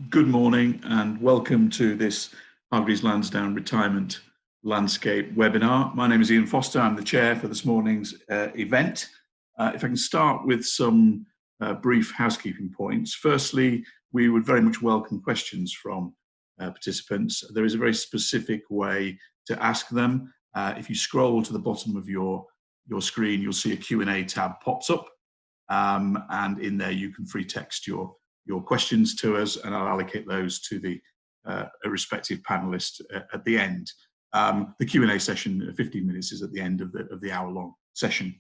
Good morning and welcome to this Hargreaves Lansdown Retirement Landscape webinar. My name is Ian Foster. I'm the chair for this morning's event. If I can start with some brief housekeeping points. Firstly, we would very much welcome questions from participants. There is a very specific way to ask them. If you scroll to the bottom of your screen, you'll see a Q&A tab pops up, and in there you can free text your questions to us, and I'll allocate those to the respective panelists at the end. The Q&A session, 15 minutes, is at the end of the hour-long session.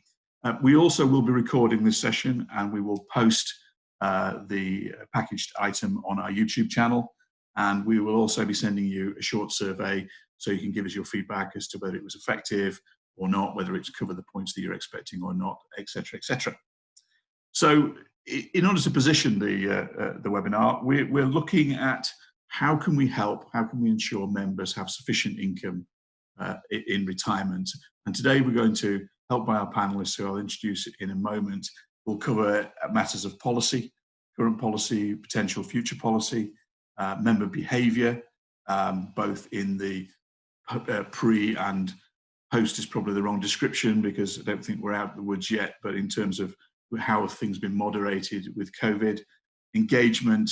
We also will be recording this session, and we will post the packaged item on our YouTube channel, and we will also be sending you a short survey so you can give us your feedback as to whether it was effective or not, whether it's covered the points that you're expecting or not, etc., etc. So, in order to position the webinar, we're looking at how can we help, how can we ensure members have sufficient income in retirement. And today we're going to, helped by our panelists, who I'll introduce in a moment, we'll cover matters of policy, current policy, potential future policy, member behaviour, both in the pre and post is probably the wrong description because I don't think we're out of the woods yet, but in terms of how have things been moderated with COVID, engagement,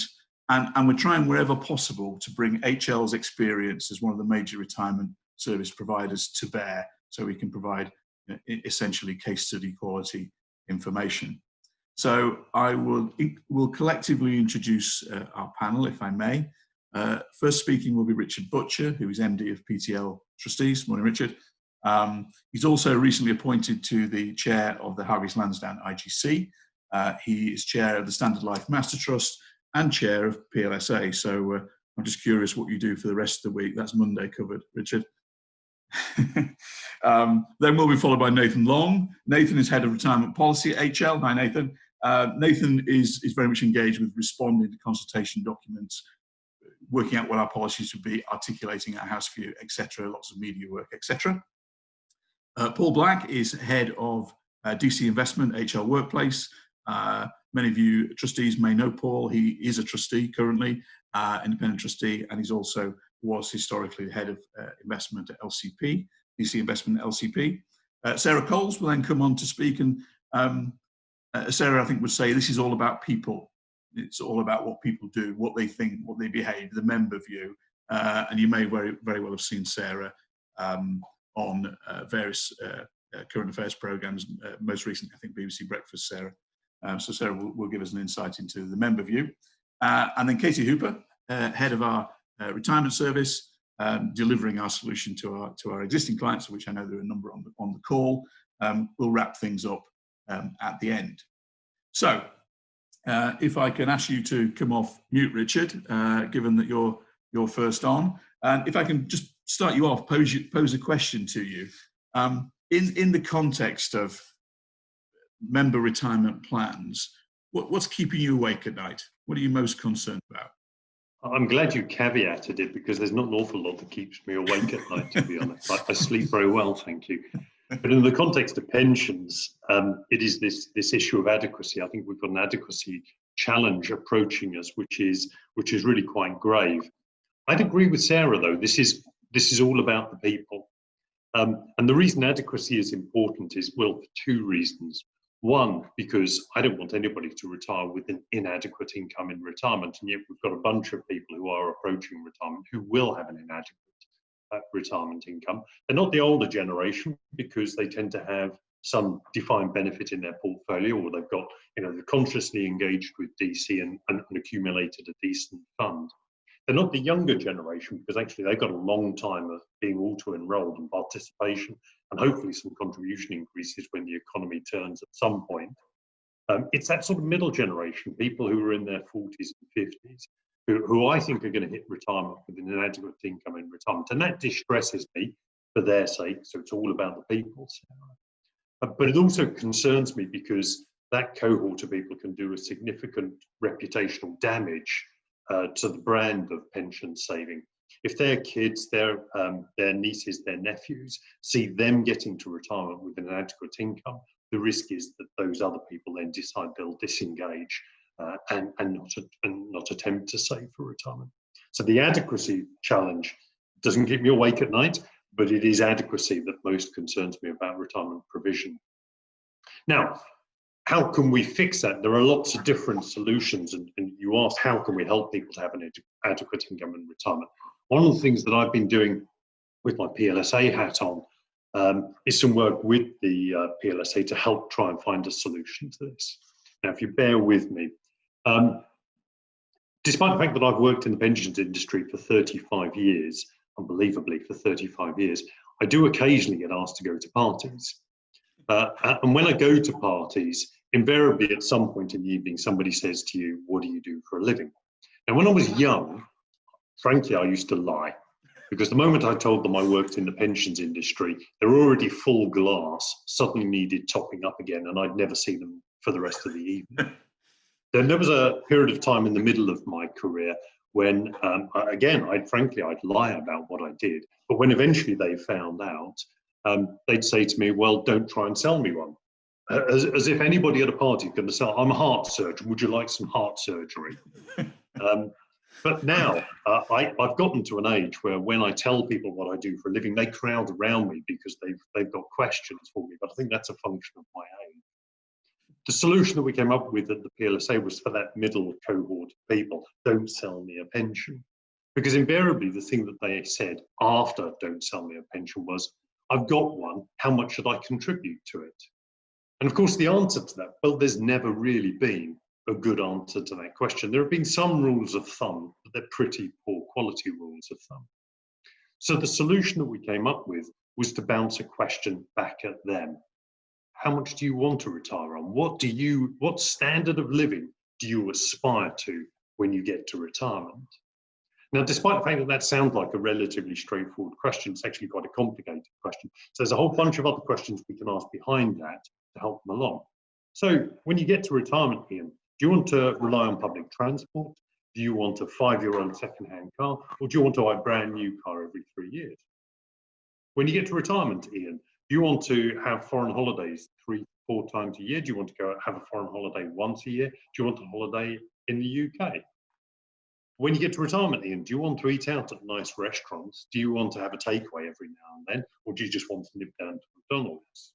and we're trying wherever possible to bring HL's experience as one of the major retirement service providers to bear, so we can provide essentially case study quality information. So I will collectively introduce our panel, if I may. First speaking will be Richard Butcher, who is MD of PTL Trustees. Morning, Richard. He's also recently appointed to the chair of the Hargreaves Lansdown IGC. He is chair of the Standard Life Master Trust and chair of PLSA. So I'm just curious what you do for the rest of the week. That's Monday covered, Richard. Then we'll be followed by Nathan Long. Nathan is head of retirement policy at HL. Hi, Nathan. Nathan is very much engaged with responding to consultation documents, working out what our policies would be, articulating our house view, etc., lots of media work, etc. Paul Black is head of DC Investment, HL Workplace. Many of you trustees may know Paul. He is a trustee currently, independent trustee, and he's also was historically the head of investment at LCP, DC Investment at LCP. Sarah Coles will then come on to speak, and Sarah, I think, would say this is all about people. It's all about what people do, what they think, what they behave, the member view, and you may very well have seen Sarah on various current affairs programs, most recently, I think, BBC Breakfast, Sarah. So Sarah will give us an insight into the member view. And then Katie Hooper, head of our retirement service, delivering our solution to our existing clients, of which I know there are a number on the call. We'll wrap things up at the end. So if I can ask you to come off mute, Richard, given that you're first on. And if I can just start you off, pose a question to you. In the context of member retirement plans, what's keeping you awake at night? What are you most concerned about? I'm glad you caveated it, because there's not an awful lot that keeps me awake at night, to be honest. I sleep very well, thank you. But in the context of pensions, it is this issue of adequacy. I think we've got an adequacy challenge approaching us, which is really quite grave. I'd agree with Sarah, though. This is all about the people. And the reason adequacy is important is, well, for two reasons. One, because I don't want anybody to retire with an inadequate income in retirement, and yet we've got a bunch of people who are approaching retirement who will have an inadequate retirement income. They're not the older generation, because they tend to have some defined benefit in their portfolio, or they've got, they're consciously engaged with DC and accumulated a decent fund. They're not the younger generation, because actually they've got a long time of being auto-enrolled and participation, and hopefully some contribution increases when the economy turns at some point. It's that sort of middle generation, people who are in their 40s and 50s, who I think are going to hit retirement with an inadequate income in retirement. And that distresses me for their sake, so it's all about the people, Sarah. But it also concerns me, because that cohort of people can do a significant reputational damage to the brand of pension saving. If their kids, their nieces, their nephews see them getting to retirement with an adequate income, the risk is that those other people then decide they'll disengage and not attempt to save for retirement. So the adequacy challenge doesn't keep me awake at night, but it is adequacy that most concerns me about retirement provision. Now, how can we fix that? There are lots of different solutions, and you asked how can we help people to have an adequate income in retirement. One of the things that I've been doing with my PLSA hat on is some work with the PLSA to help try and find a solution to this. Now, if you bear with me, despite the fact that I've worked in the pensions industry for 35 years, unbelievably for 35 years, I do occasionally get asked to go to parties. And when I go to parties, invariably at some point in the evening, somebody says to you, "What do you do for a living?" And when I was young, frankly, I used to lie, because the moment I told them I worked in the pensions industry, they were already full glass, suddenly needed topping up again, and I'd never see them for the rest of the evening. Then there was a period of time in the middle of my career when, again, I'd lie about what I did, but when eventually they found out, they'd say to me, "Well, don't try and sell me one." As if anybody at a party is going to sell, "I'm a heart surgeon, would you like some heart surgery?" But now I've gotten to an age where when I tell people what I do for a living, they crowd around me because they've got questions for me. But I think that's a function of my age. The solution that we came up with at the PLSA was for that middle cohort of people: don't sell me a pension. Because invariably the thing that they said after "don't sell me a pension" was, "I've got one, how much should I contribute to it?" And of course, the answer to that, well, there's never really been a good answer to that question. There have been some rules of thumb, but they're pretty poor quality rules of thumb. So the solution that we came up with was to bounce a question back at them. How much do you want to retire on? What standard of living do you aspire to when you get to retirement? Now, despite the fact that that sounds like a relatively straightforward question, it's actually quite a complicated question. So there's a whole bunch of other questions we can ask behind that to help them along. So when you get to retirement, Ian, do you want to rely on public transport? Do you want a 5-year-old second-hand car? Or do you want to buy a brand new car every 3 years? When you get to retirement, Ian, do you want to have foreign holidays 3-4 times a year? Do you want to go have a foreign holiday once a year? Do you want a holiday in the UK? When you get to retirement, Ian, do you want to eat out at nice restaurants? Do you want to have a takeaway every now and then? Or do you just want to nip down to McDonald's?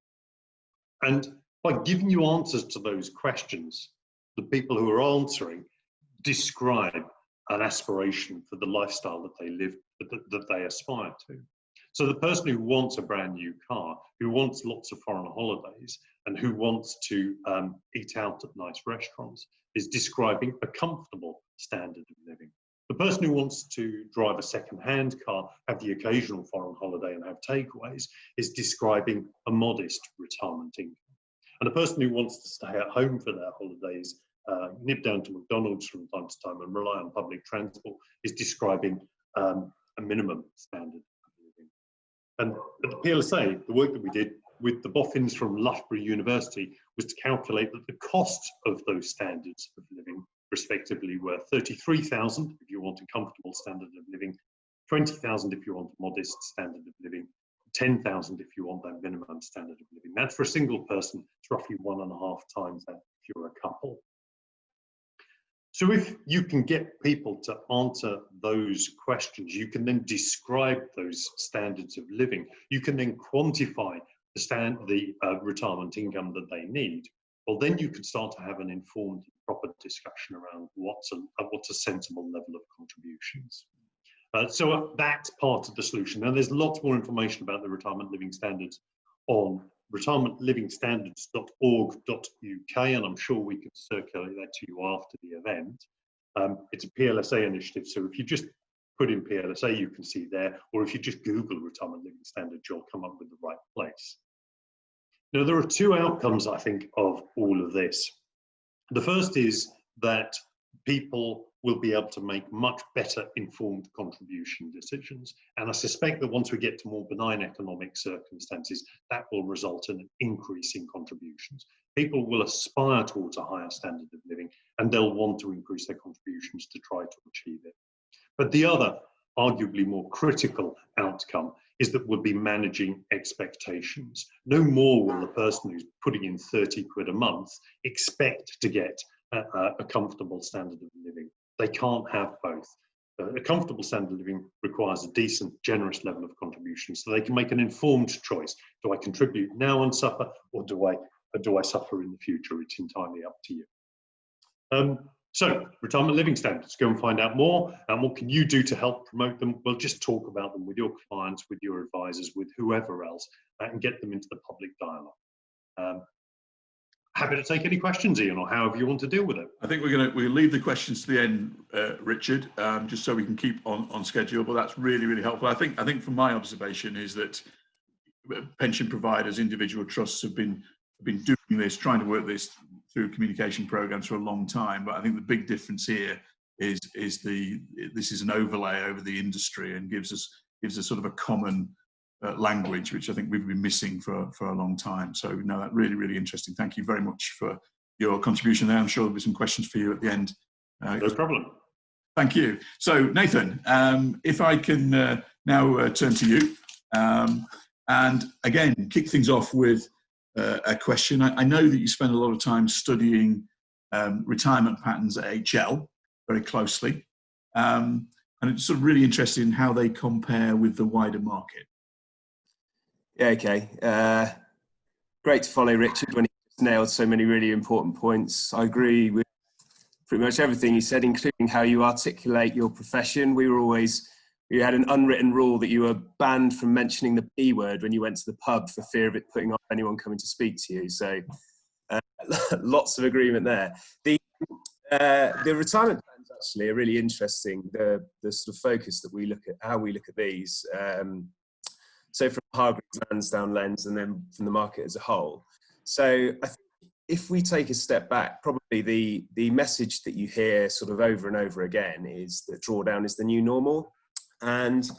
And by giving you answers to those questions, the people who are answering describe an aspiration for the lifestyle that they live, that they aspire to. So the person who wants a brand new car, who wants lots of foreign holidays, and who wants to eat out at nice restaurants is describing a comfortable standard of living. The person who wants to drive a second-hand car, have the occasional foreign holiday and have takeaways is describing a modest retirement income. And the person who wants to stay at home for their holidays, nip down to McDonald's from time to time and rely on public transport is describing a minimum standard of living. And at the PLSA, the work that we did with the boffins from Loughborough University was to calculate that the cost of those standards of living respectively were 33,000 if you want a comfortable standard of living, 20,000 if you want a modest standard of living, 10,000 if you want that minimum standard of living. That's for a single person. It's roughly 1.5 times that if you're a couple. So if you can get people to answer those questions, you can then describe those standards of living. You can then quantify the retirement income that they need. Well, then you can start to have an informed, proper discussion around what's a sensible level of contributions. So that's part of the solution. Now, there's lots more information about the retirement living standards on retirementlivingstandards.org.uk, and I'm sure we can circulate that to you after the event. It's a PLSA initiative, so if you just put in PLSA, you can see there, or if you just Google retirement living standards, you'll come up with the right place. Now, there are two outcomes, I think, of all of this. The first is that people will be able to make much better informed contribution decisions. And I suspect that once we get to more benign economic circumstances, that will result in an increase in contributions. People will aspire towards a higher standard of living, and they'll want to increase their contributions to try to achieve it. But the other, arguably more critical outcome is that we'll be managing expectations. No more will the person who's putting in 30 quid a month expect to get a comfortable standard of living. They can't have both. A comfortable standard of living requires a decent, generous level of contribution, so they can make an informed choice. Do I contribute now and suffer, or do I suffer in the future? It's entirely up to you. So, retirement living standards, go and find out more. And what can you do to help promote them? Well, just talk about them with your clients, with your advisors, with whoever else, and get them into the public dialogue. Happy to take any questions, Ian, or however you want to deal with it. I think we'll leave the questions to the end, Richard, just so we can keep on schedule. But that's really, really helpful. I think from my observation is that pension providers, individual trusts have been doing this, trying to work this through communication programs for a long time. But I think the big difference here is this is an overlay over the industry and gives us sort of a common language, which I think we've been missing for a long time. So no, that's really, really interesting. Thank you very much for your contribution there. I'm sure there'll be some questions for you at the end. No problem. Thank you. So Nathan, if I can now turn to you, and again, kick things off with a question. I know that you spend a lot of time studying retirement patterns at HL very closely, and it's sort of really interested in how they compare with the wider market. Yeah, okay. Great to follow Richard when he nailed so many really important points. I agree with pretty much everything he said, including how you articulate your profession. We had an unwritten rule that you were banned from mentioning the P word when you went to the pub for fear of it putting off anyone coming to speak to you. So lots of agreement there. The retirement plans actually are really interesting. The sort of focus that we look at, how we look at these. So from Hargreaves Lansdown lens and then from the market as a whole. So I think if we take a step back, probably the message that you hear sort of over and over again is that drawdown is the new normal. And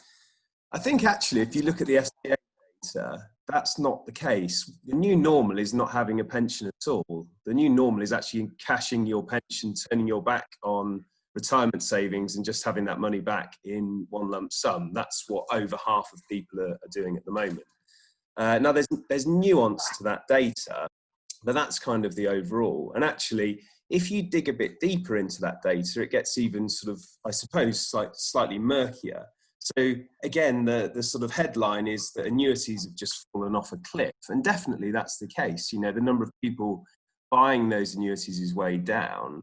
I think actually, if you look at the FCA data, that's not the case. The new normal is not having a pension at all. The new normal is actually cashing your pension, turning your back on retirement savings and just having that money back in one lump sum. That's what over half of people are doing at the moment. Now, there's nuance to that data, but that's kind of the overall. And actually, if you dig a bit deeper into that data, it gets even sort of, I suppose, slightly murkier. So again, the sort of headline is that annuities have just fallen off a cliff. And definitely that's the case. You know, the number of people buying those annuities is way down.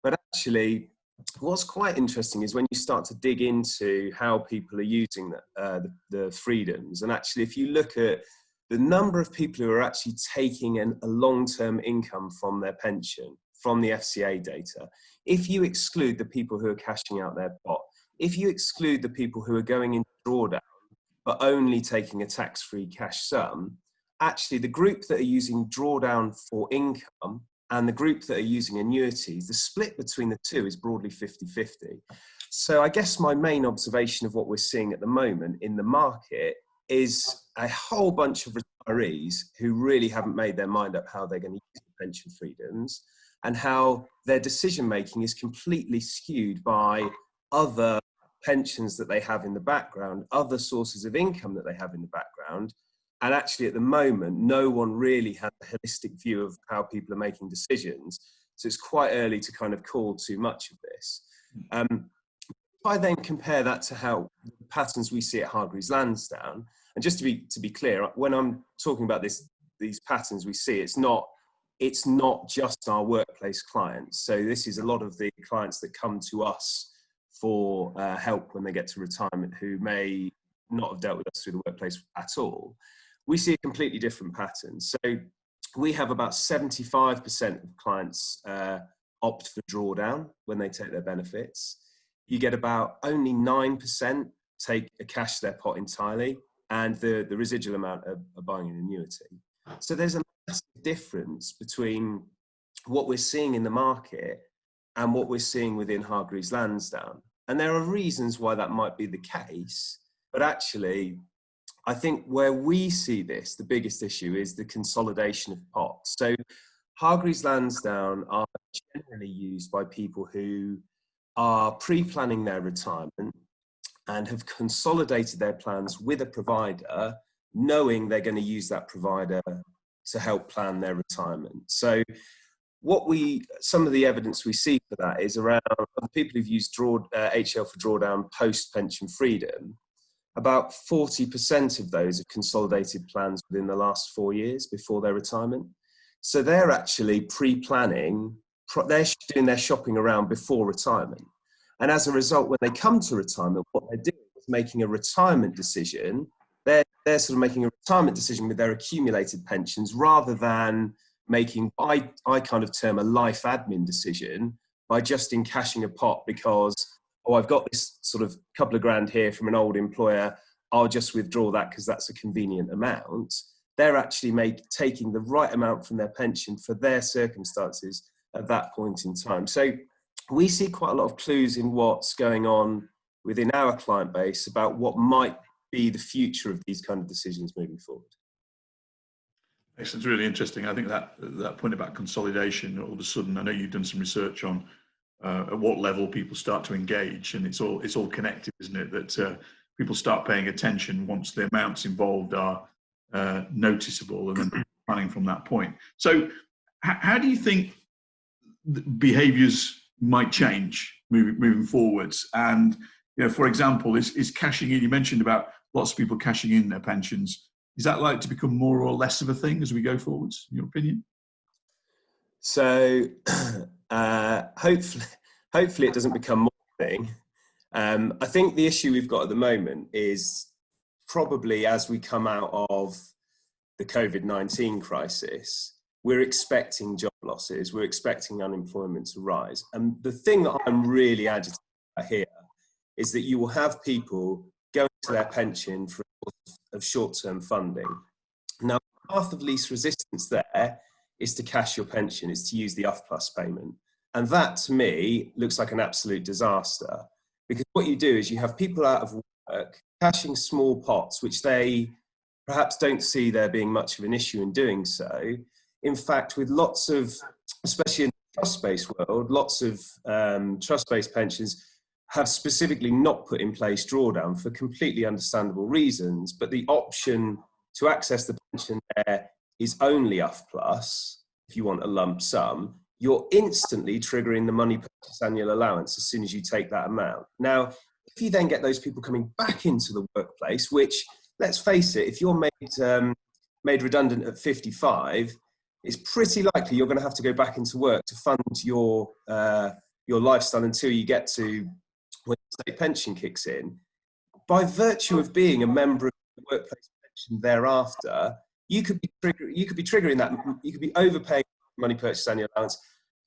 But actually, what's quite interesting is when you start to dig into how people are using the freedoms. And actually, if you look at the number of people who are actually taking a long-term income from their pension, from the FCA data, if you exclude the people who are cashing out their pot, if you exclude the people who are going into drawdown, but only taking a tax-free cash sum, actually the group that are using drawdown for income and the group that are using annuities, the split between the two is broadly 50-50. So I guess my main observation of what we're seeing at the moment in the market is a whole bunch of retirees who really haven't made their mind up how they're going to use the pension freedoms and how their decision making is completely skewed by other pensions that they have in the background, other sources of income that they have in the background. And actually, at the moment, no one really has a holistic view of how people are making decisions. So it's quite early to kind of call too much of this. If I then compare that to how the patterns we see at Hargreaves Lansdown, and just to be clear, when I'm talking about these patterns we see, it's not just our workplace clients. So this is a lot of the clients that come to us for help when they get to retirement who may not have dealt with us through the workplace at all. We see a completely different pattern. So we have about 75% of clients opt for drawdown when they take their benefits. You get about only 9% take a cash their pot entirely, and the residual amount are buying an annuity. So there's a massive difference between what we're seeing in the market and what we're seeing within Hargreaves Lansdown. And there are reasons why that might be the case, but actually, I think where we see this, the biggest issue is the consolidation of pots. So Hargreaves Lansdown are generally used by people who are pre-planning their retirement and have consolidated their plans with a provider, knowing they're going to use that provider to help plan their retirement. So some of the evidence we see for that is around the people who've used HL for drawdown post-pension freedom. About 40% of those are consolidated plans within the last 4 years before their retirement. So they're actually pre-planning, they're doing their shopping around before retirement. And as a result, when they come to retirement, what they're doing is making a retirement decision. They're sort of making a retirement decision with their accumulated pensions rather than making, I kind of term a life admin decision by just in cashing a pot because, oh, I've got this sort of couple of grand here from an old employer, I'll just withdraw that because that's a convenient amount. They're actually taking the right amount from their pension for their circumstances at that point in time. So we see quite a lot of clues in what's going on within our client base about what might be the future of these kind of decisions moving forward. Excellent. It's really interesting. I think that point about consolidation, all of a sudden, I know you've done some research on at what level people start to engage, and it's all connected, isn't it? That people start paying attention once the amounts involved are noticeable, and then planning from that point. So, how do you think behaviours might change moving forwards? And for example, is cashing in? You mentioned about lots of people cashing in their pensions. Is that likely to become more or less of a thing as we go forwards, in your opinion? So hopefully it doesn't become more of a thing. I think the issue we've got at the moment is probably as we come out of the COVID-19 crisis, we're expecting job losses, we're expecting unemployment to rise. And the thing that I'm really agitated about here is that you will have people going to their pension for of short-term funding. Now, the path of least resistance there is to cash your pension, is to use the UF plus payment. And that, to me, looks like an absolute disaster. Because what you do is you have people out of work cashing small pots, which they perhaps don't see there being much of an issue in doing so. In fact, with lots of, especially in the trust-based world, lots of trust-based pensions have specifically not put in place drawdown for completely understandable reasons, but the option to access the pension there is only UF plus. If you want a lump sum, you're instantly triggering the money purchase annual allowance as soon as you take that amount. Now, if you then get those people coming back into the workplace, which, let's face it, if you're made redundant at 55, it's pretty likely you're going to have to go back into work to fund your lifestyle until you get to when the state pension kicks in. By virtue of being a member of the workplace pension thereafter, you could be triggering that. You could be overpaying money purchase annual allowance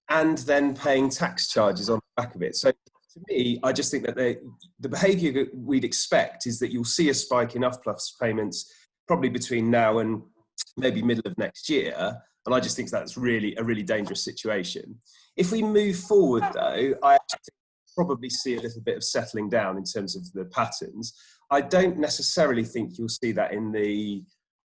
and then paying tax charges on the back of it. So to me, I just think that the behaviour that we'd expect is that you'll see a spike in UF plus payments probably between now and maybe middle of next year. And I just think that's really a really dangerous situation. If we move forward, though, I actually probably see a little bit of settling down in terms of the patterns. I don't necessarily think you'll see that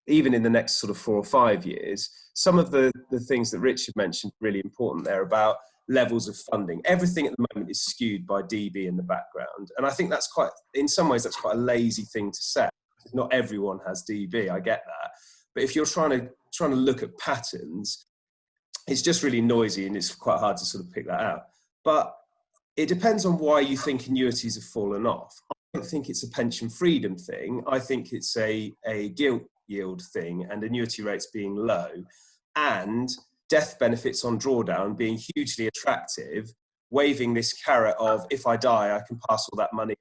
even in the next sort of 4 or 5 years. Some of the things that Richard mentioned are really important there about levels of funding. Everything at the moment is skewed by DB in the background. And I think that's in some ways, that's quite a lazy thing to say. Not everyone has DB, I get that. But if you're trying to look at patterns, it's just really noisy and it's quite hard to sort of pick that out. But it depends on why you think annuities have fallen off. I don't think it's a pension freedom thing. I think it's a gilt yield thing and annuity rates being low and death benefits on drawdown being hugely attractive, waving this carrot of if I die, I can pass all that money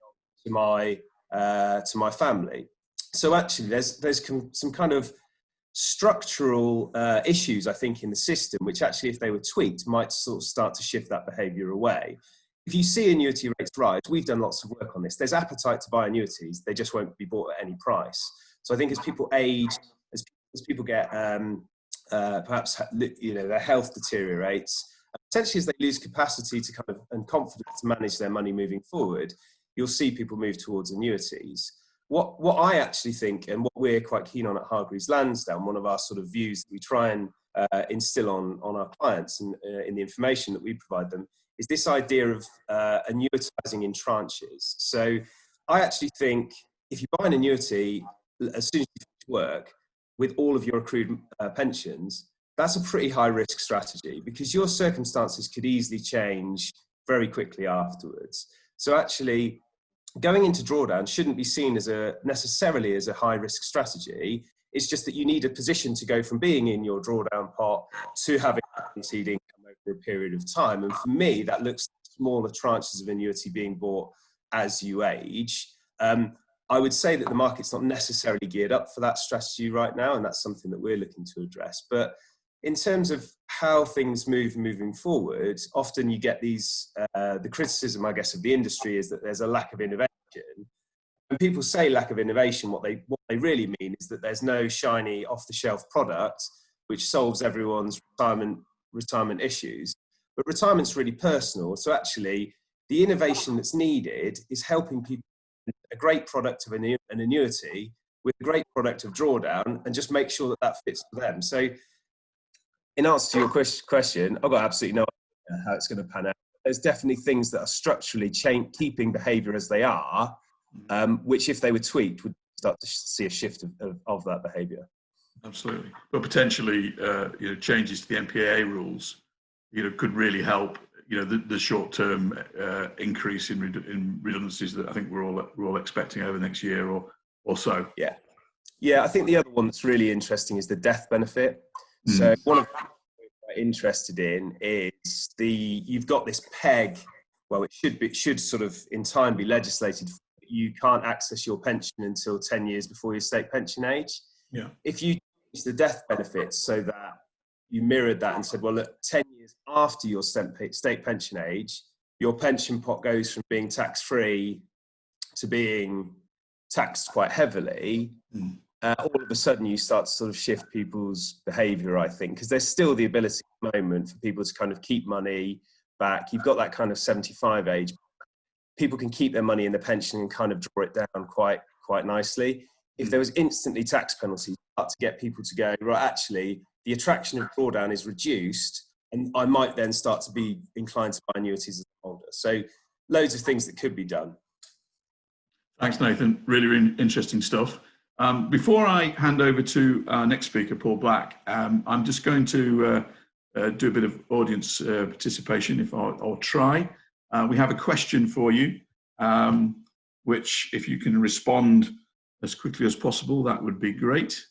on to my family. So actually there's some kind of structural issues, I think, in the system, which actually, if they were tweaked, might sort of start to shift that behaviour away. If you see annuity rates rise, we've done lots of work on this. There's appetite to buy annuities; they just won't be bought at any price. So I think as people age, as people get perhaps their health deteriorates, potentially as they lose capacity to kind of and confidence to manage their money moving forward, you'll see people move towards annuities. What I actually think, and what we're quite keen on at Hargreaves Lansdown, one of our sort of views that we try and instill on our clients and in the information that we provide them, is this idea of annuitizing in tranches. So I actually think if you buy an annuity as soon as you finish work with all of your accrued pensions, that's a pretty high risk strategy, because your circumstances could easily change very quickly afterwards. So actually, going into drawdown shouldn't be seen as necessarily as a high risk strategy. It's just that you need a position to go from being in your drawdown pot to having guaranteed income over a period of time. And for me, that looks like smaller tranches of annuity being bought as you age. I would say that the market's not necessarily geared up for that strategy right now, and that's something that we're looking to address. But in terms of how things moving forward, often you get these, the criticism, I guess, of the industry is that there's a lack of innovation. When people say lack of innovation, what they really mean is that there's no shiny off-the-shelf product which solves everyone's retirement issues. But retirement's really personal. So actually, the innovation that's needed is helping people a great product of an annuity with a great product of drawdown, and just make sure that that fits for them. So in answer to your question, I've got absolutely no idea how it's going to pan out. There's definitely things that are structurally keeping behaviour as they are, which if they were tweaked would start to see a shift of that behaviour. Absolutely. But potentially, changes to the MPAA rules, could really help, the short-term increase in redundancies that I think we're all expecting over the next year or so. Yeah. I think the other one that's really interesting is the death benefit. So one of the things we're interested in is you've got this peg. Well, it should sort of in time be legislated. You can't access your pension until 10 years before your state pension age. Yeah. If you change the death benefits so that you mirrored that and said, well, look, 10 years after your state pension age, your pension pot goes from being tax-free to being taxed quite heavily, all of a sudden you start to sort of shift people's behaviour, I think, because there's still the ability at the moment for people to kind of keep money back. You've got that kind of 75 age. People can keep their money in the pension and kind of draw it down quite nicely. If there was instantly tax penalties, to get people to go, right, actually, the attraction of drawdown is reduced, and I might then start to be inclined to buy annuities as an older. So loads of things that could be done. Thanks, Nathan. Really, really interesting stuff. Before I hand over to our next speaker, Paul Black, I'm just going to do a bit of audience participation, I'll try. We have a question for you, which if you can respond as quickly as possible, that would be great.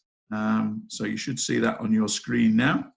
So you should see that on your screen now.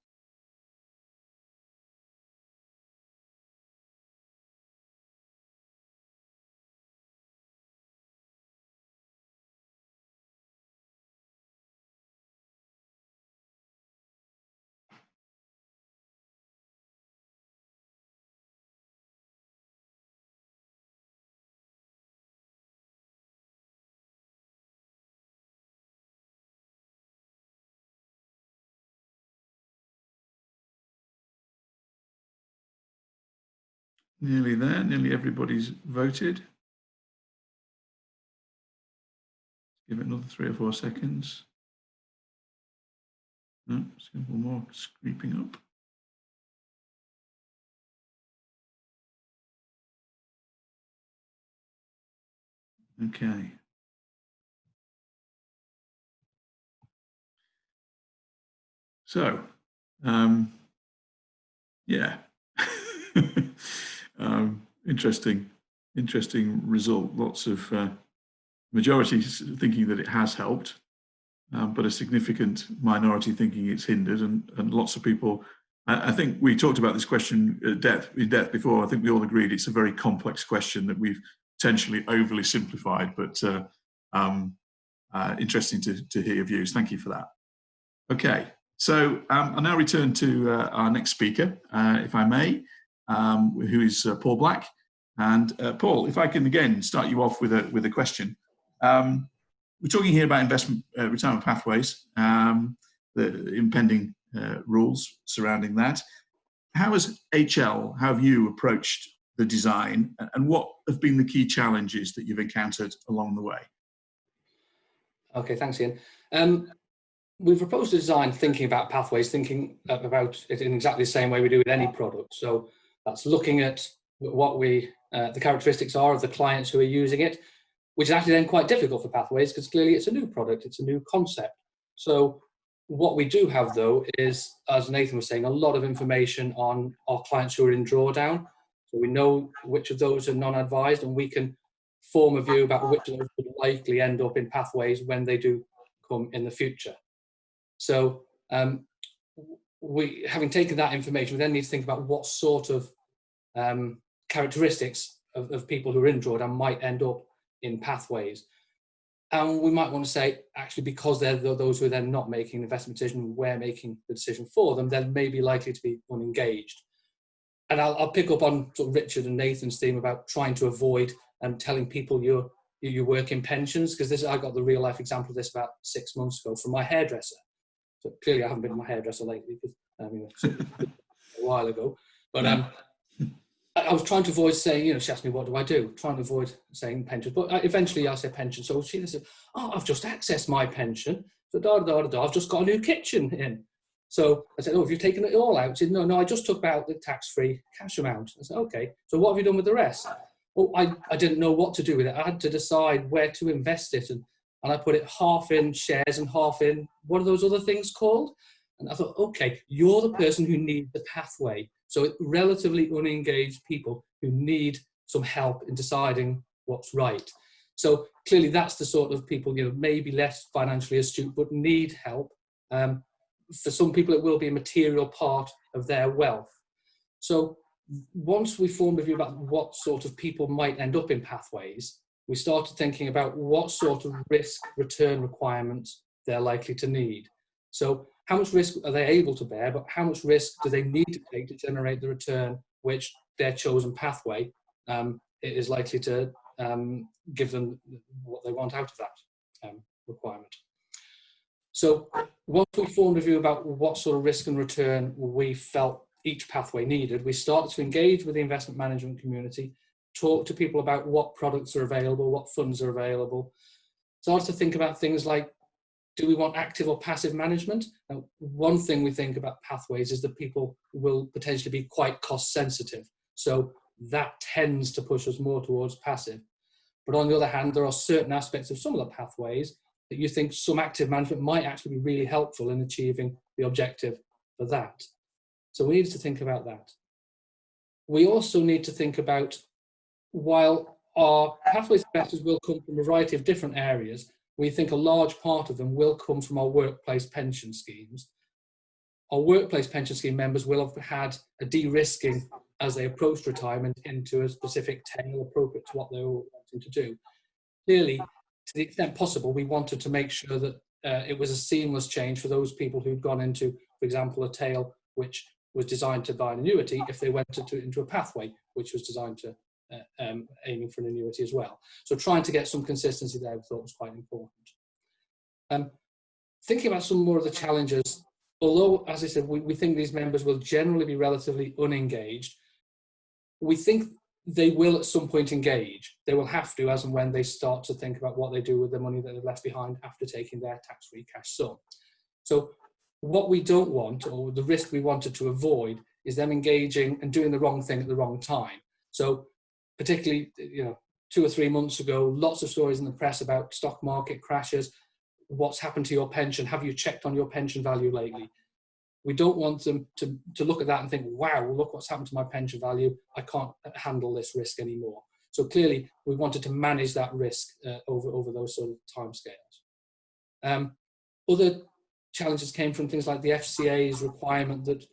Nearly there, nearly everybody's voted. Give it another 3 or 4 seconds. No, simple more creeping up. Okay. So, yeah. Interesting result. Lots of majority thinking that it has helped, but a significant minority thinking it's hindered, and lots of people. I think we talked about this question in depth before. I think we all agreed it's a very complex question that we've potentially overly simplified, but interesting to hear your views. Thank you for that. Okay, so I'll now return to our next speaker, if I may, who is Paul Black. And Paul, if I can again start you off with a question. We're talking here about investment retirement pathways, the impending rules surrounding that. How have you approached the design, and what have been the key challenges that you've encountered along the way? Okay, thanks, Ian. We've proposed a design thinking about pathways, thinking about it in exactly the same way we do with any product. So that's looking at what the characteristics are of the clients who are using it, which is actually then quite difficult for pathways because clearly it's a new product, it's a new concept. So What we do have, though, is, as Nathan was saying, a lot of information on our clients who are in drawdown. So we know which of those are non-advised, and we can form a view about which of those would likely end up in pathways when they do come in the future. So having taken that information, we then need to think about what sort of characteristics of people who are in drawdown might end up in pathways. And we might want to say, actually, because they're those who are then not making an investment decision, we're making the decision for them, they're maybe likely to be unengaged. And I'll pick up on sort of Richard and Nathan's theme about trying to avoid telling people you work in pensions, because I got the real life example of this about 6 months ago from my hairdresser. So clearly I haven't been to my hairdresser lately, because a while ago. But I was trying to avoid saying, she asked me, what do I do? Trying to avoid saying pensions. But eventually I said pension. So she said, oh, I've just accessed my pension. So I've just got a new kitchen in. So I said, oh, have you taken it all out? She said, no, I just took out the tax-free cash amount. I said, okay, so what have you done with the rest? Well, I didn't know what to do with it. I had to decide where to invest it. And I put it half in shares and half in, what are those other things called? And I thought, okay, you're the person who needs the pathway. So relatively unengaged people who need some help in deciding what's right. So clearly that's the sort of people, maybe less financially astute, but need help. For some people, it will be a material part of their wealth. So once we formed a view about what sort of people might end up in pathways, we started thinking about what sort of risk return requirements they're likely to need. So how much risk are they able to bear, but how much risk do they need to take to generate the return which their chosen pathway is likely to give them what they want out of that requirement. So once we formed a view about what sort of risk and return we felt each pathway needed, we started to engage with the investment management community, talk to people about what products are available, what funds are available, started to think about things like, do we want active or passive management? Now, one thing we think about pathways is that people will potentially be quite cost sensitive. So that tends to push us more towards passive. But on the other hand, there are certain aspects of some of the pathways that you think some active management might actually be really helpful in achieving the objective for that. So we need to think about that. We also need to think about, while our pathways investors will come from a variety of different areas, we think a large part of them will come from our workplace pension schemes. Our workplace pension scheme members will have had a de-risking as they approach retirement into a specific tail appropriate to what they were wanting to do. Clearly, to the extent possible, we wanted to make sure that it was a seamless change for those people who'd gone into, for example, a tail which was designed to buy an annuity if they went into a pathway which was designed to aiming for an annuity as well. So trying to get some consistency there we thought was quite important. Thinking about some more of the challenges, although, as I said, we think these members will generally be relatively unengaged, we think they will at some point engage. They will have to, as and when they start to think about what they do with the money that they've left behind after taking their tax-free cash sum. So what we don't want, or the risk we wanted to avoid, is them engaging and doing the wrong thing at the wrong time. So particularly, 2 or 3 months ago, lots of stories in the press about stock market crashes. What's happened to your pension? Have you checked on your pension value lately? We don't want them to look at that and think, wow, look what's happened to my pension value. I can't handle this risk anymore. So clearly, we wanted to manage that risk over those sort of timescales. Other challenges came from things like the FCA's requirement that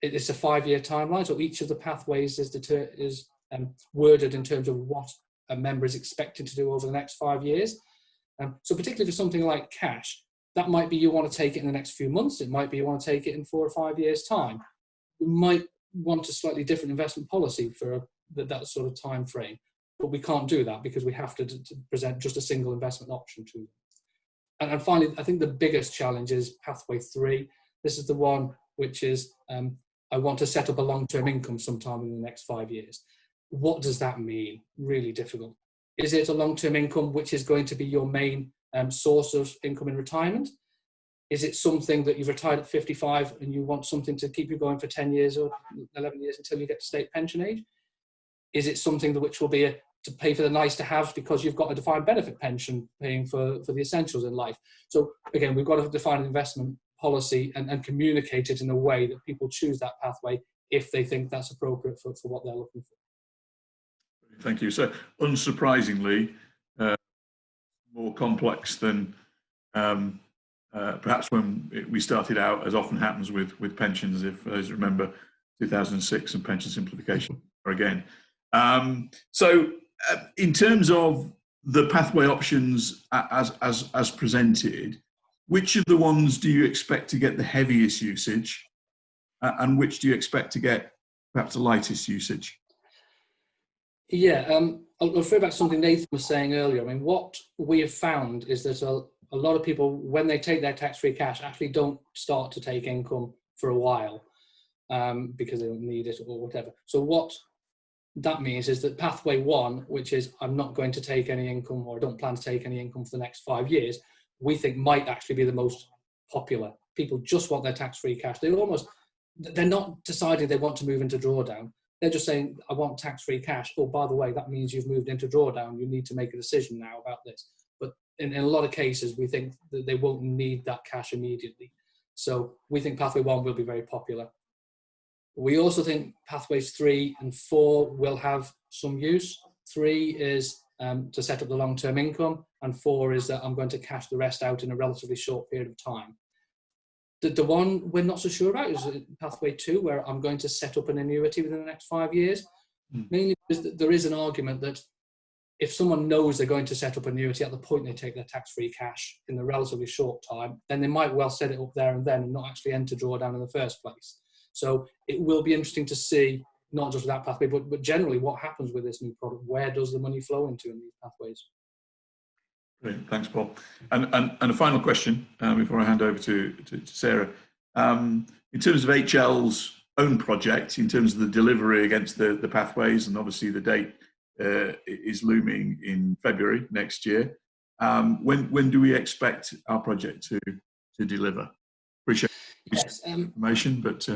it's a 5-year timeline. So each of the pathways is worded in terms of what a member is expected to do over the next 5 years. So particularly for something like cash, that might be you want to take it in the next few months. It might be you want to take it in 4 or 5 years' time. You might want a slightly different investment policy for that sort of time frame, but we can't do that because we have to present just a single investment option to them. And finally, I think the biggest challenge is pathway 3. This is the one which is, I want to set up a long-term income sometime in the next 5 years. What does that mean? Really difficult. Is it a long-term income which is going to be your main source of income in retirement? Is it something that you've retired at 55 and you want something to keep you going for 10 years or 11 years until you get to state pension age? Is it something which will be to pay for the nice to haves because you've got a defined benefit pension paying for the essentials in life? So again, we've got to define an investment policy and communicate it in a way that people choose that pathway if they think that's appropriate for what they're looking for. Thank you. So, unsurprisingly, more complex than perhaps when we started out, as often happens with pensions, if those remember 2006 and pension simplification again. So, in terms of the pathway options as presented, which of the ones do you expect to get the heaviest usage, and which do you expect to get perhaps the lightest usage? Yeah, I'll refer back to something Nathan was saying earlier. I mean, what we have found is that a lot of people, when they take their tax-free cash, actually don't start to take income for a while because they don't need it or whatever. So what that means is that pathway 1, which is I'm not going to take any income, or I don't plan to take any income for the next 5 years, we think might actually be the most popular. People just want their tax-free cash. They're not deciding they want to move into drawdown. They're just saying, I want tax-free cash. Oh, by the way, that means you've moved into drawdown. You need to make a decision now about this. But in a lot of cases, we think that they won't need that cash immediately. So we think pathway 1 will be very popular. We also think pathways 3 and 4 will have some use. 3 is to set up the long-term income, and 4 is that I'm going to cash the rest out in a relatively short period of time. The one we're not so sure about is pathway 2, where I'm going to set up an annuity within the next 5 years. Mainly because there is an argument that if someone knows they're going to set up an annuity at the point they take their tax-free cash in a relatively short time, then they might well set it up there and then and not actually enter drawdown in the first place. So it will be interesting to see, not just that pathway, but generally what happens with this new product. Where does the money flow into in these pathways? Brilliant. Thanks, Paul. And a final question before I hand over to Sarah. In terms of HL's own project, in terms of the delivery against the pathways, and obviously the date is looming in February next year, when do we expect our project to deliver? Appreciate information, but...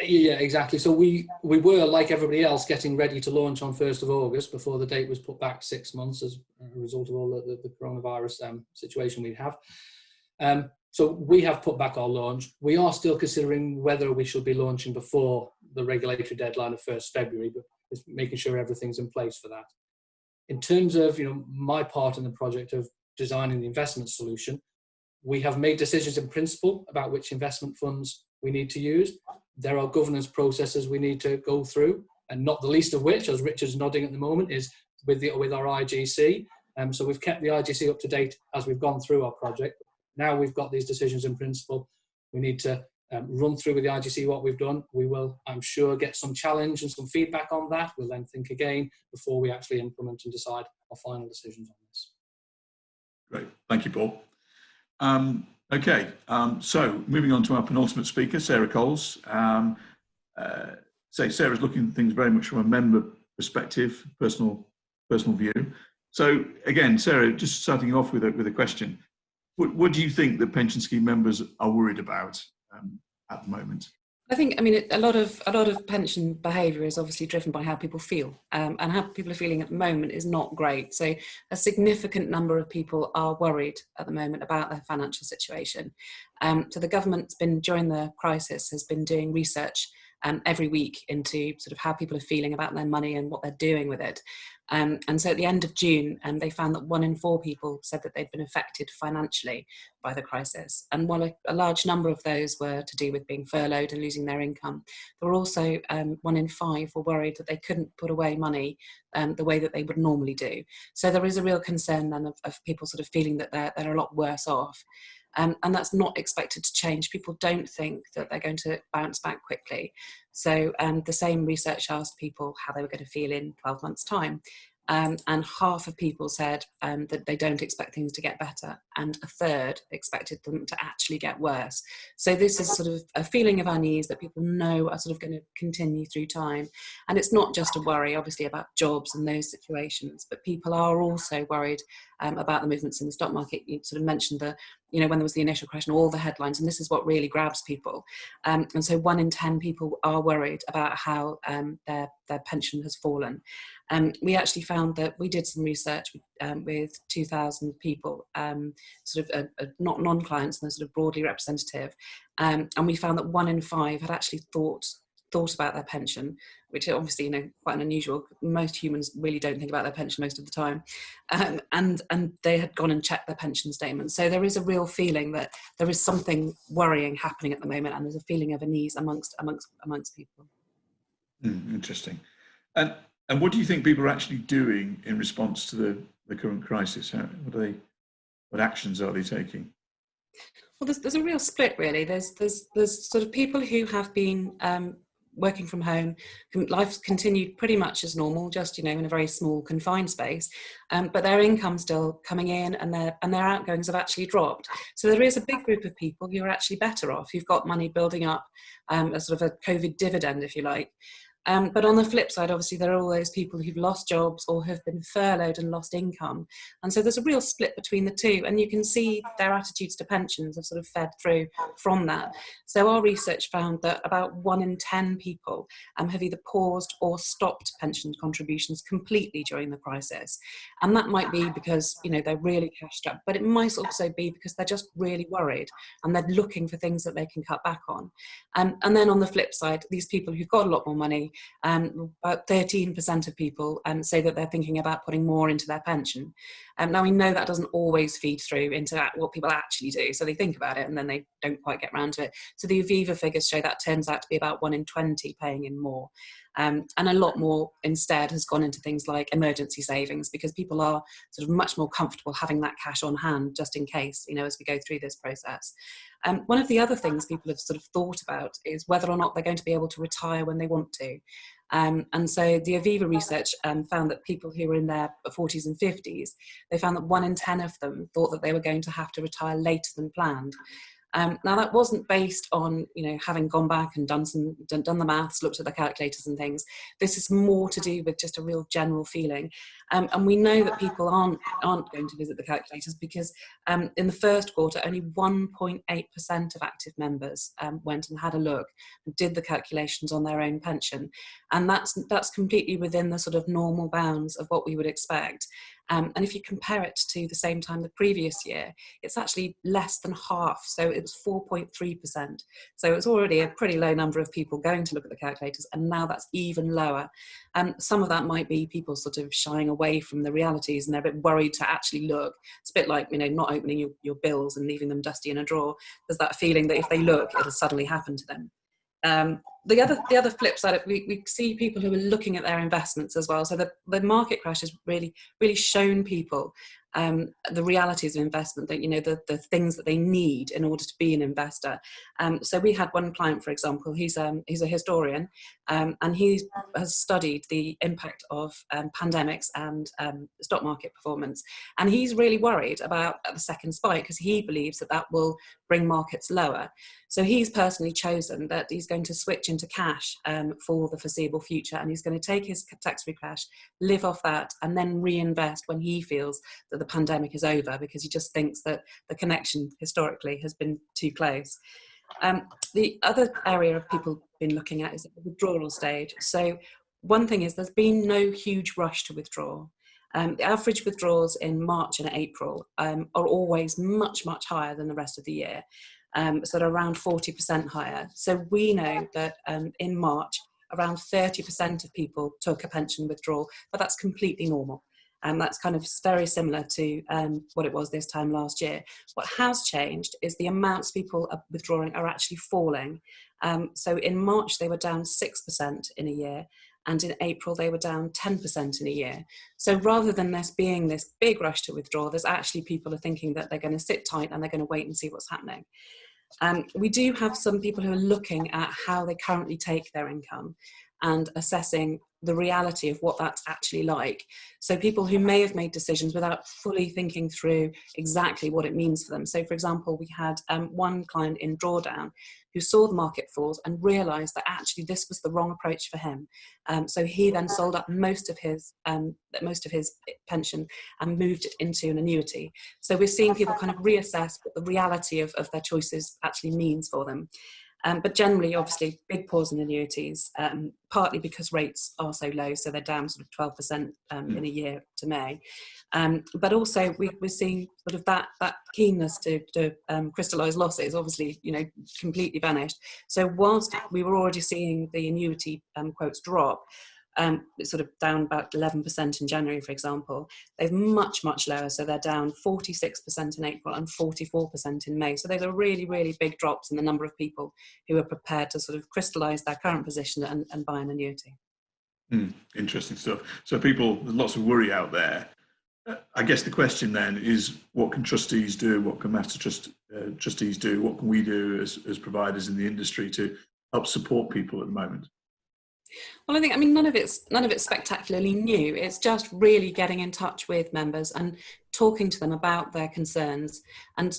Yeah, exactly. So we were, like everybody else, getting ready to launch on 1st of August before the date was put back 6 months as a result of all the coronavirus situation we have. So we have put back our launch. We are still considering whether we should be launching before the regulatory deadline of 1st February, but it's making sure everything's in place for that. In terms of my part in the project of designing the investment solution, we have made decisions in principle about which investment funds we need to use. There are governance processes we need to go through, and not the least of which, as Richard's nodding at the moment, is with our IGC. So we've kept the IGC up to date as we've gone through our project. Now we've got these decisions in principle. We need to run through with the IGC what we've done. We will, I'm sure, get some challenge and some feedback on that. We'll then think again before we actually implement and decide our final decisions on this. Great. Thank you, Paul. Okay, so moving on to our penultimate speaker, Sarah Coles. Sarah's looking at things very much from a member perspective, personal view. So again, Sarah, just starting off with a question. What do you think the pension scheme members are worried about at the moment? I think, a lot of pension behaviour is obviously driven by how people feel, and how people are feeling at the moment is not great. So a significant number of people are worried at the moment about their financial situation. So the government's been, during the crisis, has been doing research every week into sort of how people are feeling about their money and what they're doing with it. And so at the end of June, they found that 1 in 4 people said that they'd been affected financially by the crisis. And while a large number of those were to do with being furloughed and losing their income, there were also 1 in 5 were worried that they couldn't put away money the way that they would normally do. So there is a real concern then of people sort of feeling that they're a lot worse off. And that's not expected to change. People don't think that they're going to bounce back quickly. So the same research asked people how they were going to feel in 12 months' time. And half of people said that they don't expect things to get better, and a third expected them to actually get worse. So this is sort of a feeling of unease that people know are sort of going to continue through time. And it's not just a worry, obviously, about jobs and those situations, but people are also worried about the movements in the stock market. You sort of mentioned that, when there was the initial crash and all the headlines, and this is what really grabs people. And so 1 in 10 people are worried about how their pension has fallen. We actually found that we did some research with 2,000 people, sort of not non-clients, and sort of broadly representative, and we found that 1 in 5 had actually thought about their pension, which is obviously, quite unusual. Most humans really don't think about their pension most of the time, and they had gone and checked their pension statement. So there is a real feeling that there is something worrying happening at the moment, and there's a feeling of unease amongst people. Interesting. And what do you think people are actually doing in response to the current crisis? What actions are they taking? Well, there's a real split, really. There's sort of people who have been working from home. Life's continued pretty much as normal, just in a very small confined space, but their income's still coming in, and their outgoings have actually dropped. So there is a big group of people who are actually better off, who've got money building up, a sort of a COVID dividend, if you like. But on the flip side, obviously, there are all those people who've lost jobs or have been furloughed and lost income. And so there's a real split between the two. And you can see their attitudes to pensions have sort of fed through from that. So our research found that about 1 in 10 people have either paused or stopped pension contributions completely during the crisis. And that might be because, they're really cash strapped, but it might also be because they're just really worried and they're looking for things that they can cut back on. And then on the flip side, these people who've got a lot more money, about 13% of people say that they're thinking about putting more into their pension. Now, we know that doesn't always feed through into what people actually do. So they think about it and then they don't quite get around to it. So the Aviva figures show that turns out to be about 1 in 20 paying in more. And a lot more instead has gone into things like emergency savings, because people are sort of much more comfortable having that cash on hand just in case, as we go through this process. One of the other things people have sort of thought about is whether or not they're going to be able to retire when they want to. And so the Aviva research found that people who were in their 40s and 50s, they found that 1 in 10 of them thought that they were going to have to retire later than planned. Now, that wasn't based on, having gone back and done the maths, looked at the calculators and things. This is more to do with just a real general feeling. And we know that people aren't going to visit the calculators because in the first quarter, only 1.8% of active members went and had a look and did the calculations on their own pension. And that's completely within the sort of normal bounds of what we would expect. And if you compare it to the same time the previous year, it's actually less than half. So it was 4.3%. So it's already a pretty low number of people going to look at the calculators, and now that's even lower. Some of that might be people sort of shying away from the realities, and they're a bit worried to actually look. It's a bit like, not opening your bills and leaving them dusty in a drawer. There's that feeling that if they look, it'll suddenly happen to them. The other flip side, we see people who are looking at their investments as well. So the market crash has really shown people the realities of investment, that the things that they need in order to be an investor. So we had one client, for example, he's a historian, and he has studied the impact of pandemics and stock market performance, and he's really worried about the second spike because he believes that will bring markets lower. So he's personally chosen that he's going to switch into cash for the foreseeable future, and he's going to take his tax-free cash, live off that, and then reinvest when he feels that the pandemic is over, because he just thinks that the connection historically has been too close. The other area of people have been looking at is the withdrawal stage. So one thing is there's been no huge rush to withdraw. The average withdrawals in March and April are always much higher than the rest of the year. So they're around 40% higher. So we know that in March, around 30% of people took a pension withdrawal, but that's completely normal. And that's kind of very similar to what it was this time last year. What has changed is the amounts people are withdrawing are actually falling. So in March, they were down 6% in a year. And in April, they were down 10% in a year. So rather than this being this big rush to withdraw, there's actually people are thinking that they're going to sit tight and they're going to wait and see what's happening. We do have some people who are looking at how they currently take their income. and assessing the reality of what that's actually like. So people who may have made decisions without fully thinking through exactly what it means for them. So for example, we had one client in drawdown who saw the market falls and realised that actually this was the wrong approach for him. So he then sold up most of his pension and moved it into an annuity. So we're seeing people kind of reassess what the reality of their choices actually means for them. But generally, obviously, big pause in annuities, partly because rates are so low, so they're down sort of 12% in a year to May. But also, we're seeing sort of that keenness to crystallise losses, obviously, completely vanished. So whilst we were already seeing the annuity quotes drop, it's sort of down about 11% in January, for example. They're much, much lower. So they're down 46% in April and 44% in May. So those are really, really big drops in the number of people who are prepared to sort of crystallise their current position and buy an annuity. Interesting stuff. So people, there's lots of worry out there. I guess the question then is, what can trustees do? What can master trustees do? What can we do as providers in the industry to help support people at the moment? Well, I mean, none of it's spectacularly new. It's just really getting in touch with members and talking to them about their concerns and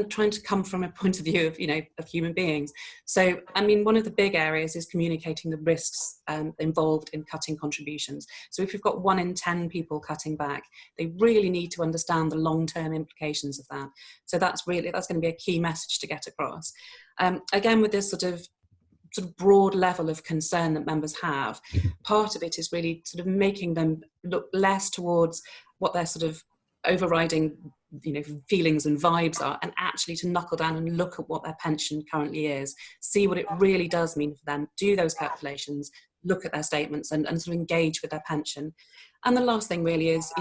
trying to come from a point of view of human beings. So, I mean, one of the big areas is communicating the risks involved in cutting contributions. So if you've got 1 in 10 people cutting back, they really need to understand the long-term implications of that. So that's going to be a key message to get across. Again, with this sort of broad level of concern that members have, part of it is really sort of making them look less towards what their sort of overriding feelings and vibes are, and actually to knuckle down and look at what their pension currently is, see what it really does mean for them, do those calculations, look at their statements and sort of engage with their pension. And the last thing really is,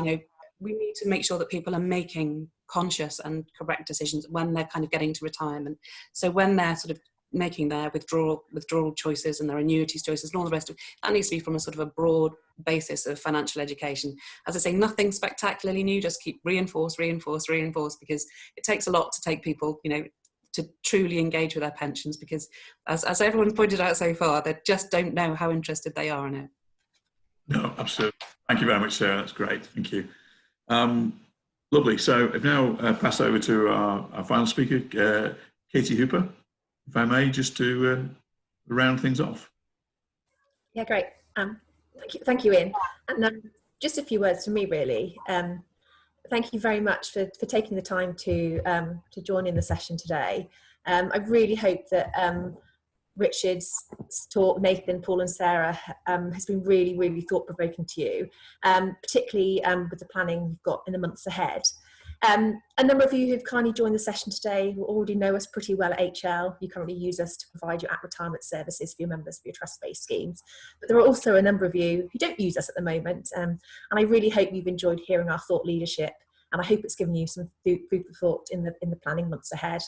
we need to make sure that people are making conscious and correct decisions when they're kind of getting to retirement. So when they're sort of making their withdrawal choices and their annuities choices and all the rest of it, that needs to be from a sort of a broad basis of financial education. As I say, nothing spectacularly new, just keep reinforce, because it takes a lot to take people, to truly engage with their pensions, because as everyone's pointed out so far, they just don't know how interested they are in it. No, absolutely. Thank you very much, Sarah. That's great. Thank you. Lovely. So I've now passed over to our final speaker, Katie Hooper, if I may, just to round things off. Yeah, great. Thank you, Ian. And just a few words from me, really. Thank you very much for taking the time to join in the session today. I really hope that Richard's talk, Nathan, Paul and Sarah, has been really, really thought-provoking to you, particularly with the planning you've got in the months ahead. A number of you who've kindly joined the session today will already know us pretty well at HL. You currently use us to provide your at-retirement services for your members of your trust-based schemes. But there are also a number of you who don't use us at the moment, and I really hope you've enjoyed hearing our thought leadership, and I hope it's given you some food for thought in the planning months ahead.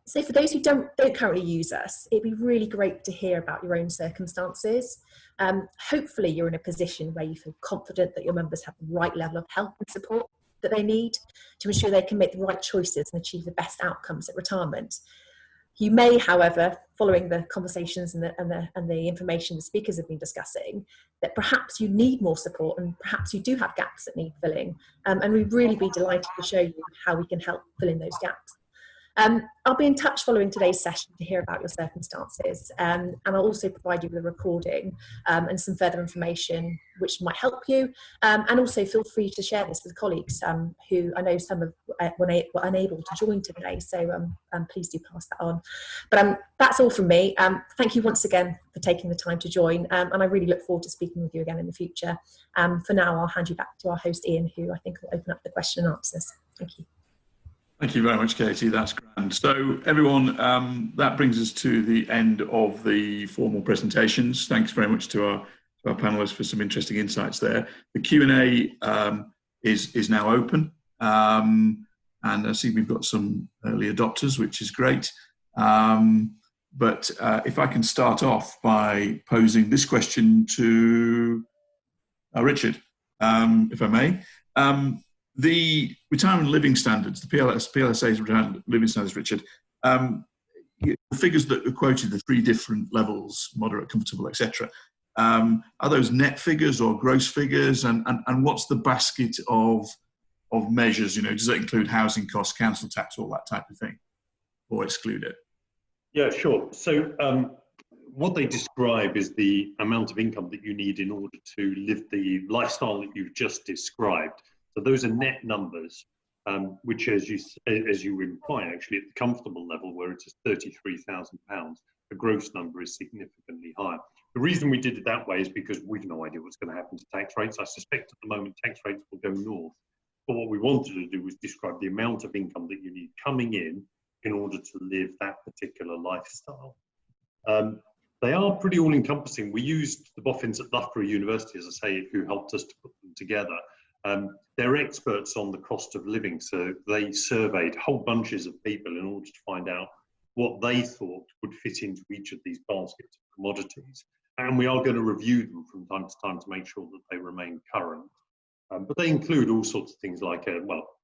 So for those who don't currently use us, it'd be really great to hear about your own circumstances. Hopefully you're in a position where you feel confident that your members have the right level of help and support that they need to ensure they can make the right choices and achieve the best outcomes at retirement. You may, however, following the conversations and the information the speakers have been discussing, that perhaps you need more support and perhaps you do have gaps that need filling. And we'd really be delighted to show you how we can help fill in those gaps. I'll be in touch following today's session to hear about your circumstances, and I'll also provide you with a recording and some further information which might help you, and also feel free to share this with colleagues who I know some were unable to join today, so please do pass that on. But that's all from me. Thank you once again for taking the time to join, and I really look forward to speaking with you again in the future. For now, I'll hand you back to our host Ian, who I think will open up the question and answers. Thank you. Thank you very much, Katie. That's grand. So everyone, that brings us to the end of the formal presentations. Thanks very much to our panelists for some interesting insights there. The Q&A is now open, and I see we've got some early adopters, which is great. But if I can start off by posing this question to Richard, if I may. The retirement living standards, the PLSA's retirement living standards, Richard, the figures that are quoted, the 3 different levels, moderate, comfortable, etc. Are those net figures or gross figures? And what's the basket of measures? You know, does that include housing costs, council tax, all that type of thing, or exclude it? Yeah, sure. So what they describe is the amount of income that you need in order to live the lifestyle that you've just described. So those are net numbers, which, as you imply, actually at the comfortable level, where it's £33,000, the gross number is significantly higher. The reason we did it that way is because we've no idea what's going to happen to tax rates. I suspect at the moment tax rates will go north. But what we wanted to do was describe the amount of income that you need coming in order to live that particular lifestyle. They are pretty all-encompassing. We used the boffins at Loughborough University, as I say, who helped us to put them together. They're experts on the cost of living, so they surveyed whole bunches of people in order to find out what they thought would fit into each of these baskets of commodities. And we are going to review them from time to time to make sure that they remain current. But they include all sorts of things like,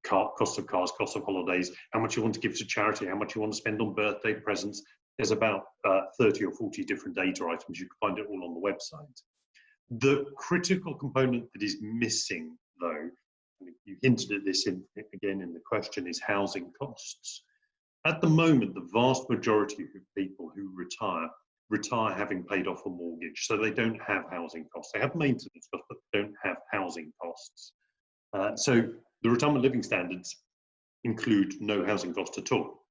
cost of cars, cost of holidays, how much you want to give to charity, how much you want to spend on birthday presents. There's about 30 or 40 different data items. You can find it all on the website. The critical component that is missing, though, and you hinted at this again in the question, is housing costs. At the moment, the vast majority of people who retire having paid off a mortgage, so they don't have housing costs. They have maintenance costs, but they don't have housing costs. So the retirement living standards include no housing cost at all.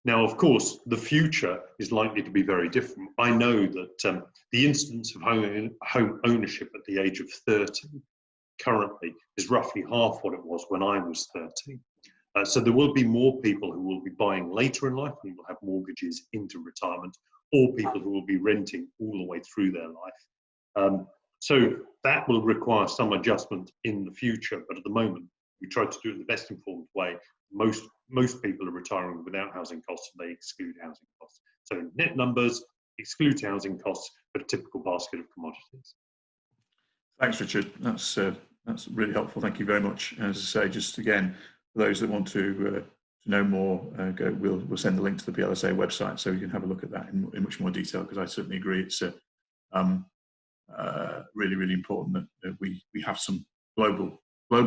Now, of course, the future is likely to be very different. I know that the incidence of home ownership at the age of 30 currently is roughly half what it was when I was 30. So there will be more people who will be buying later in life and will have mortgages into retirement, or people who will be renting all the way through their life. So that will require some adjustment in the future, but at the moment, we try to do it in the best informed way. Most people are retiring without housing costs, and they exclude housing costs. So net numbers excludes housing costs, but a typical basket of commodities. Thanks, Richard. That's really helpful. Thank you very much. As I say, just again, for those that want to know more, we'll send the link to the PLSA website so you can have a look at that in much more detail, because I certainly agree it's really, really important that we have some global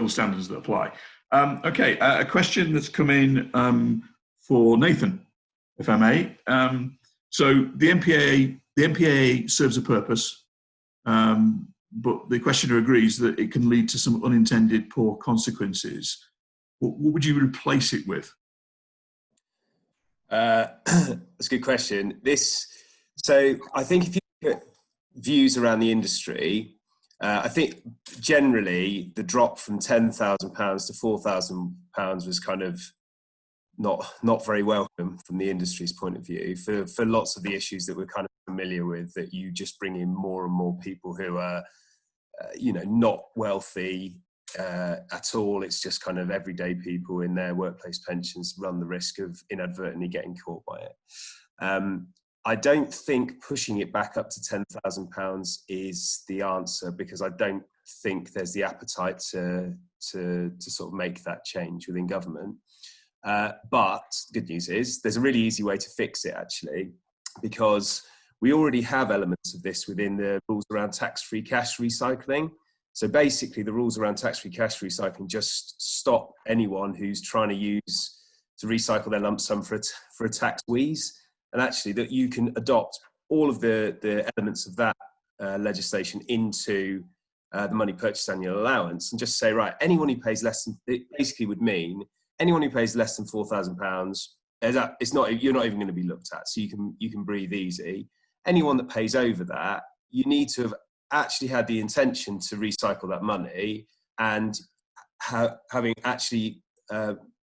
standards that apply. Okay, a question that's come in for Nathan, if I may. So the MPAA serves a purpose, but the questioner agrees that it can lead to some unintended poor consequences. What would you replace it with? That's a good question. So I think if you look at views around the industry, I think generally the drop from £10,000 to £4,000 was kind of not very welcome from the industry's point of view for lots of the issues that we're kind of familiar with, that you just bring in more and more people who are not wealthy at all. It's just kind of everyday people in their workplace pensions run the risk of inadvertently getting caught by it. I don't think pushing it back up to £10,000 is the answer, because I don't think there's the appetite to sort of make that change within government. But the good news is there's a really easy way to fix it, actually, because we already have elements of this within the rules around tax-free cash recycling. So basically the rules around tax-free cash recycling just stop anyone who's trying to recycle their lump sum for a tax wheeze. And actually that you can adopt all of the elements of that legislation into the money purchase annual allowance, and just say, right, anyone who pays less than, it basically would mean anyone who pays less than £4,000, you're not even going to be looked at. So you can breathe easy. Anyone that pays over that, you need to have actually had the intention to recycle that money, and having actually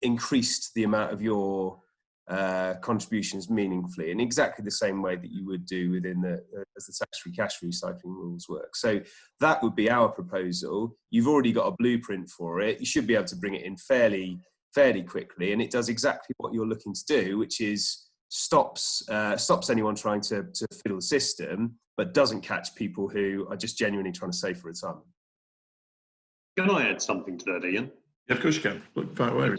increased the amount of your contributions meaningfully, in exactly the same way that you would do within as the tax-free cash recycling rules work. So that would be our proposal. You've already got a blueprint for it. You should be able to bring it in fairly quickly, and it does exactly what you're looking to do, which is stops anyone trying to fiddle the system, but doesn't catch people who are just genuinely trying to save for retirement. Can I add something to that, Ian? Yeah, of course you can. Look, far away.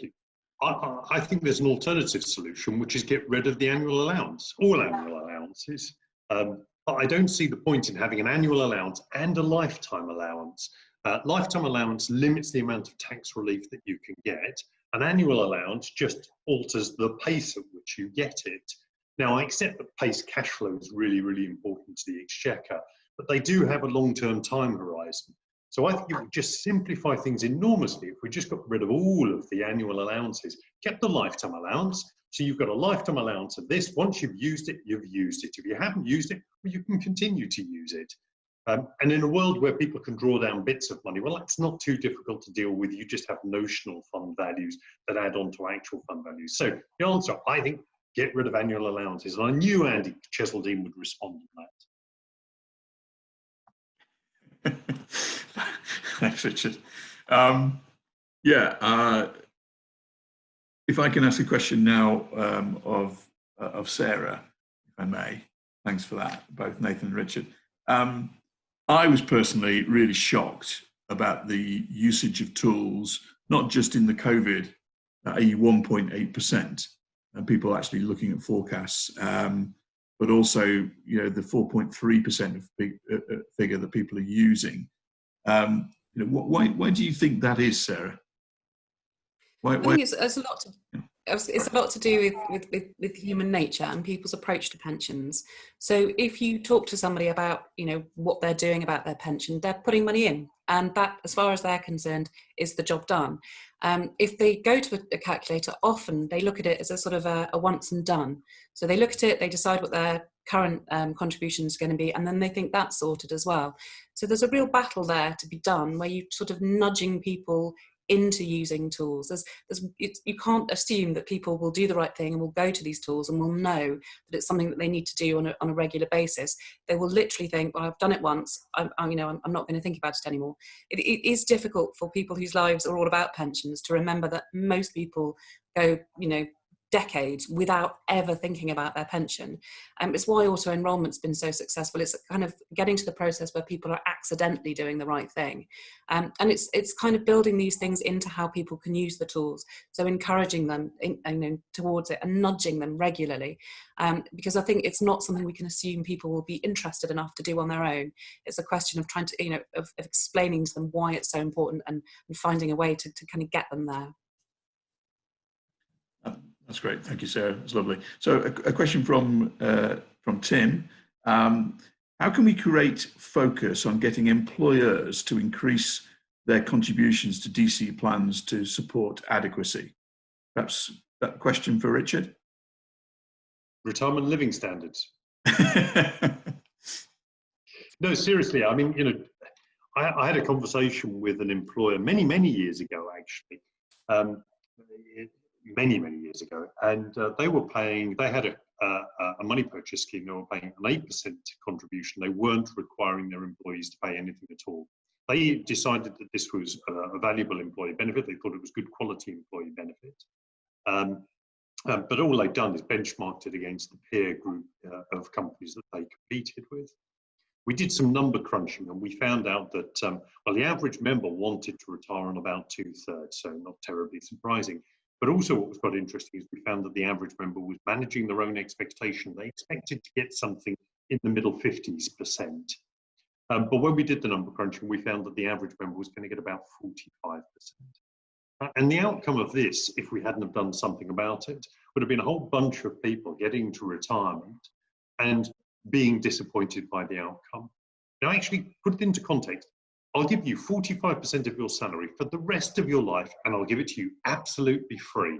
I think there's an alternative solution, which is get rid of the annual allowance, all annual allowances. But I don't see the point in having an annual allowance and a lifetime allowance. Lifetime allowance limits the amount of tax relief that you can get. An annual allowance just alters the pace at which you get it. Now, I accept that pace cash flow is really, really important to the Exchequer, but they do have a long-term time horizon. So I think it would just simplify things enormously if we just got rid of all of the annual allowances, kept the lifetime allowance. So you've got a lifetime allowance of this. Once you've used it, you've used it. If you haven't used it, well, you can continue to use it. And in a world where people can draw down bits of money, well, that's not too difficult to deal with. You just have notional fund values that add on to actual fund values. So the answer, I think, get rid of annual allowances. And I knew Andy Cheseldine would respond to that. Thanks, Richard. If I can ask a question now of Sarah, if I may. Thanks for that, both Nathan and Richard. I was personally really shocked about the usage of tools, not just in the COVID, i.e. 1.8%, and people actually looking at forecasts, but also, you know, the 4.3% of figure that people are using. You know, why do you think that is, Sarah? I think it's a lot to do with human nature and people's approach to pensions. So if you talk to somebody about, you know, what they're doing about their pension, they're putting money in, and that, as far as they're concerned, is the job done. If they go to a calculator, often they look at it as a sort of a once and done. So they look at it, they decide what their current contribution is going to be, and then they think that's sorted as well. So there's a real battle there to be done, where you're sort of nudging people into using tools. You can't assume that people will do the right thing and will go to these tools and will know that it's something that they need to do on a regular basis. They will literally think, well, I've done it once, I'm not going to think about it anymore. It is difficult for people whose lives are all about pensions to remember that most people go, you know, decades without ever thinking about their pension. It's why auto enrollment's been so successful. It's kind of getting to the process where people are accidentally doing the right thing, and it's kind of building these things into how people can use the tools. So encouraging them towards it and nudging them regularly, because I think it's not something we can assume people will be interested enough to do on their own. It's a question of trying to, you know, of explaining to them why it's so important and finding a way to kind of get them there. That's great. Thank you, Sarah. It's lovely. So a question from Tim. How can we create focus on getting employers to increase their contributions to DC plans to support adequacy? Perhaps that question for Richard? Retirement living standards. No, seriously, I mean, you know, I had a conversation with an employer many years ago, actually. Many years ago, and they had a money purchase scheme. They were paying an 8% contribution. They weren't requiring their employees to pay anything at all. They decided that this was a valuable employee benefit. They thought it was good quality employee benefit. But all they've done is benchmarked it against the peer group of companies that they competed with. We did some number crunching, and we found out that, well, the average member wanted to retire on about 2/3, so not terribly surprising. But also what was quite interesting is we found that the average member was managing their own expectation. They expected to get something in the middle 50%. But when we did the number crunching, we found that the average member was going to get about 45%. And the outcome of this, if we hadn't have done something about it, would have been a whole bunch of people getting to retirement and being disappointed by the outcome. Now, actually, put it into context. I'll give you 45% of your salary for the rest of your life, and I'll give it to you absolutely free.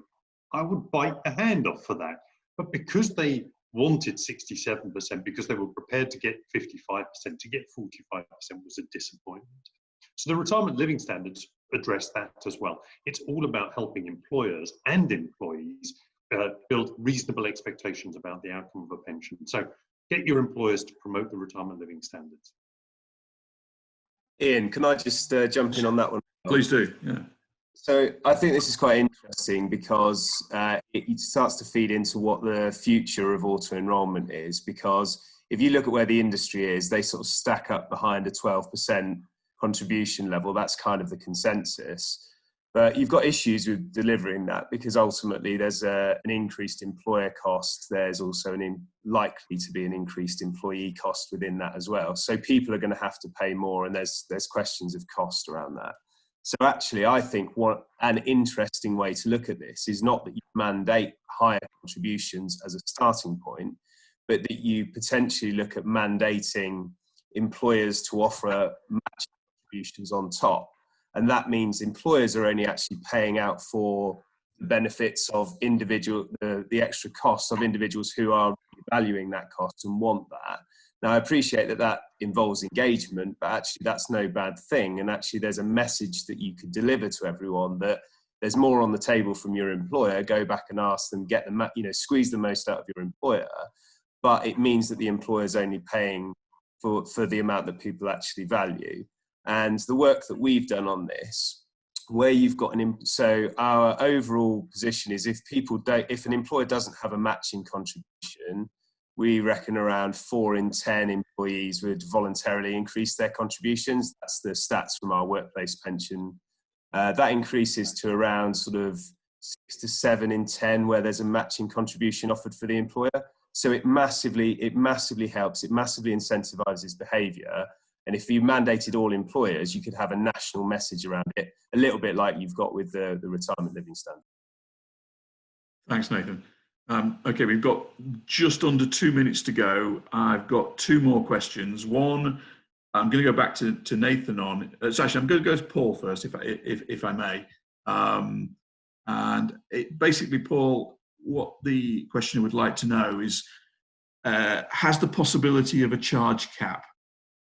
I would bite a hand off for that. But because they wanted 67%, because they were prepared to get 55%, to get 45% was a disappointment. So the retirement living standards address that as well. It's all about helping employers and employees build reasonable expectations about the outcome of a pension. So get your employers to promote the retirement living standards. Ian, can I just jump in on that one? Please do, yeah. So I think this is quite interesting because it starts to feed into what the future of auto-enrolment is, because if you look at where the industry is, they sort of stack up behind a 12% contribution level. That's kind of the consensus. But you've got issues with delivering that, because ultimately there's an increased employer cost. There's also likely to be an increased employee cost within that as well. So people are going to have to pay more, and there's questions of cost around that. So actually, I think an interesting way to look at this is not that you mandate higher contributions as a starting point, but that you potentially look at mandating employers to offer matching contributions on top. And that means employers are only actually paying out for the benefits of the extra costs of individuals who are valuing that cost and want that. Now, I appreciate that involves engagement, but actually that's no bad thing. And actually there's a message that you could deliver to everyone that there's more on the table from your employer. Go back and ask them, get them, squeeze the most out of your employer. But it means that the employer is only paying for the amount that people actually value. And the work that we've done on this, where you've got so our overall position is if an employer doesn't have a matching contribution, we reckon around 4 in 10 employees would voluntarily increase their contributions. That's the stats from our workplace pension. That increases to around sort of 6 to 7 in 10 where there's a matching contribution offered for the employer. So it massively helps. It massively incentivizes behaviour. And if you mandated all employers, you could have a national message around it, a little bit like you've got with the retirement living standard. Thanks, Nathan. Okay, we've got just under 2 minutes to go. I've got 2 more questions. One, I'm going to go back to Nathan on. So actually, I'm going to go to Paul first, if I may. Basically, Paul, what the questioner would like to know is, has the possibility of a charge cap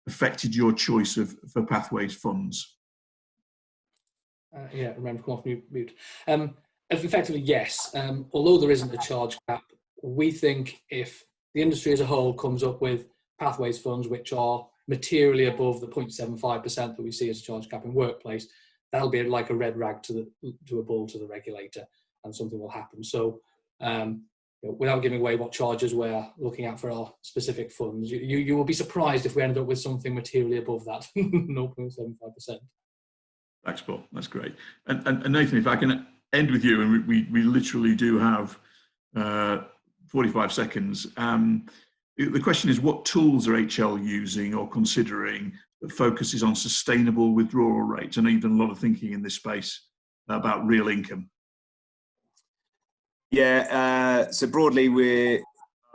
affected your choice for Pathways funds? Yeah, remember to come off mute. Effectively, yes. Although there isn't a charge cap, we think if the industry as a whole comes up with Pathways funds which are materially above the 0.75% that we see as a charge cap in workplace, that'll be like a red rag to a bull to the regulator, and something will happen. So, without giving away what charges we're looking at for our specific funds, you will be surprised if we ended up with something materially above that 0.75%. Thanks, Paul. That's great. And Nathan, if I can end with you, and we literally do have 45 seconds. The question is, what tools are HL using or considering that focuses on sustainable withdrawal rates? I know you've done a lot of thinking in this space about real income. Yeah, so broadly,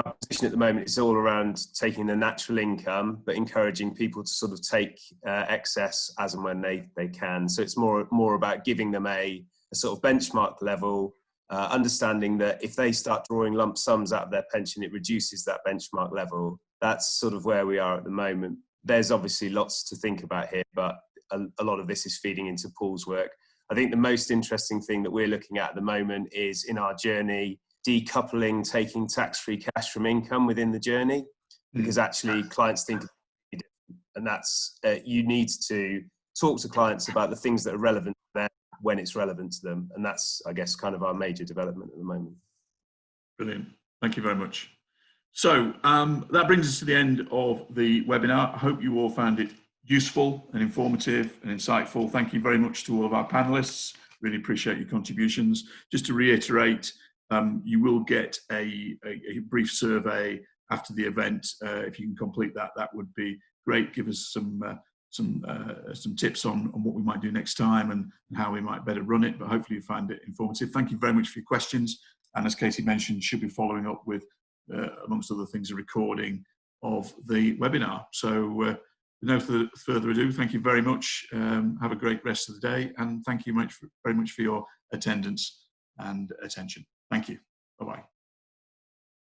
our position at the moment is all around taking the natural income, but encouraging people to sort of take excess as and when they can. So it's more about giving them a sort of benchmark level, understanding that if they start drawing lump sums out of their pension, it reduces that benchmark level. That's sort of where we are at the moment. There's obviously lots to think about here, but a lot of this is feeding into Paul's work. I think the most interesting thing that we're looking at the moment is in our journey, decoupling, taking tax-free cash from income within the journey, because actually clients think, and that's, you need to talk to clients about the things that are relevant to them when it's relevant to them. And that's, I guess, kind of our major development at the moment. Brilliant. Thank you very much. So that brings us to the end of the webinar. I hope you all found it useful and informative and insightful. Thank you very much to all of our panelists. Really appreciate your contributions. Just to reiterate, you will get a brief survey after the event. If you can complete that, that would be great. Give us some tips on what we might do next time and how we might better run it, but hopefully you find it informative. Thank you very much for your questions. And as Katie mentioned, should be following up with, amongst other things, a recording of the webinar. So with no further ado, thank you very much. Have a great rest of the day, and thank you very much for your attendance and attention. Thank you. Bye-bye.